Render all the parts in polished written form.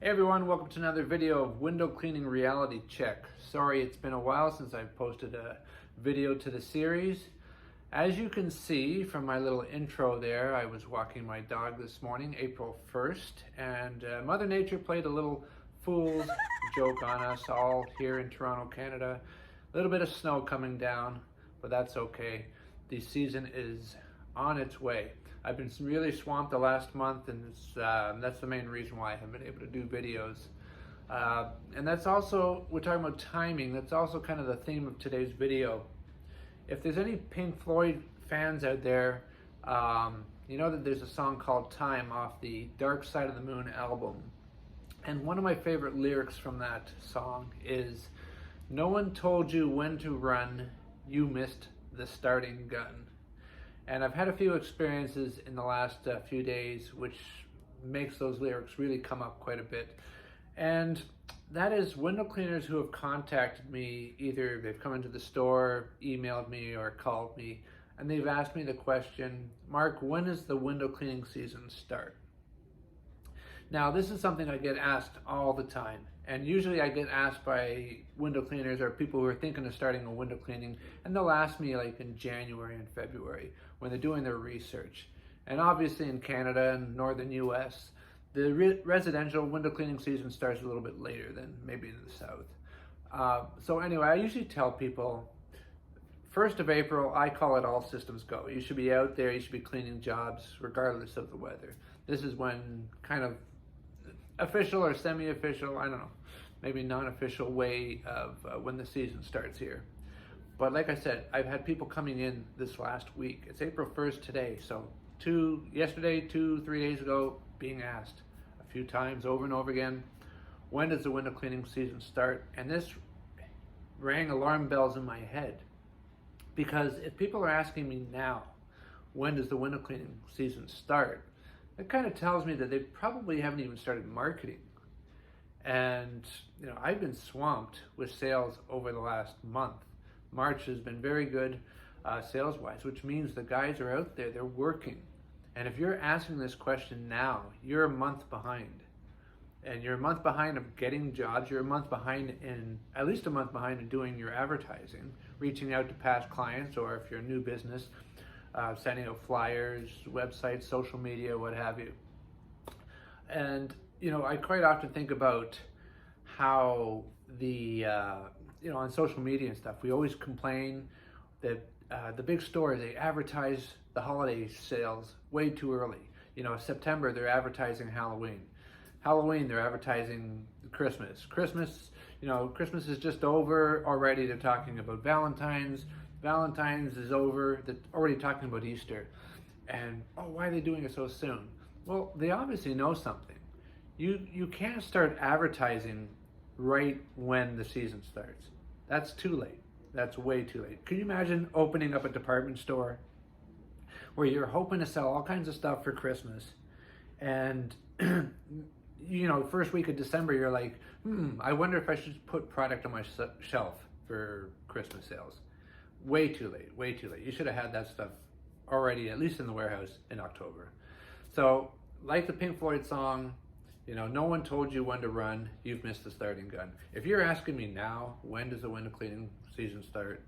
Hey everyone, welcome to another video of window cleaning reality check. Sorry it's been a while since I've posted a video to the series. As you can see from my little intro there, I was walking my dog this morning, April 1st, and Mother Nature played a little fool's joke on us all here in Toronto, Canada. A little bit of snow coming down, but that's okay. The season is on its way. I've been really swamped the last month, and that's the main reason why I haven't been able to do videos. And that's also, we're talking about timing, that's also kind of the theme of today's video. If there's any Pink Floyd fans out there, you know that there's a song called Time off the Dark Side of the Moon album. And one of my favorite lyrics from that song is, "No one told you when to run, you missed the starting gun." And I've had a few experiences in the last few days which makes those lyrics really come up quite a bit. And that is window cleaners who have contacted me, either they've come into the store, emailed me, or called me, and they've asked me the question, "Mark, when does the window cleaning season start?" Now, this is something I get asked all the time. And usually I get asked by window cleaners or people who are thinking of starting a window cleaning, and they'll ask me like in January and February when they're doing their research. And obviously in Canada and northern US, the residential window cleaning season starts a little bit later than maybe in the south. So anyway, I usually tell people, 1st of April, I call it all systems go. You should be out there, you should be cleaning jobs regardless of the weather. This is when kind of official or semi-official, I don't know, maybe non-official way of when the season starts here. But like I said, I've had people coming in this last week. It's April 1st today, so yesterday, 3 days ago, being asked a few times over and over again, when does the window cleaning season start? And this rang alarm bells in my head, because if people are asking me now, when does the window cleaning season start? It kind of tells me that they probably haven't even started marketing. And you know, I've been swamped with sales over the last month. March has been very good sales-wise, which means the guys are out there, they're working. And if you're asking this question now, you're a month behind. And you're a month behind of getting jobs, you're a month behind at least a month behind in doing your advertising, reaching out to past clients, or if you're a new business, sending out flyers, websites, social media, what have you. And you know, I quite often think about how you know, on social media and stuff, we always complain that the big stores, they advertise the holiday sales way too early. You know, September, they're advertising Halloween. Halloween, they're advertising Christmas. You know, Christmas is just over already. They're talking about Valentine's. Valentine's is over. They're already talking about Easter. And, oh, why are they doing it so soon? Well, they obviously know something. You can't start advertising right when the season starts. That's too late. That's way too late. Can you imagine opening up a department store where you're hoping to sell all kinds of stuff for Christmas, and you know, first week of December, you're like, I wonder if I should put product on my shelf for Christmas sales. Way too late, way too late. You should have had that stuff already, at least in the warehouse in October. So, like the Pink Floyd song, you know, no one told you when to run, you've missed the starting gun. If you're asking me now, when does the window cleaning season start?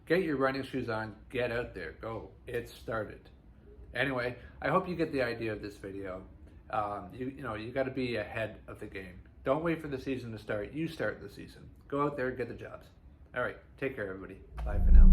Get your running shoes on, get out there, go. It started. Anyway, I hope you get the idea of this video. You know, you got to be ahead of the game. Don't wait for the season to start. You start the season. Go out there and get the jobs. All right, take care, everybody. Bye for now.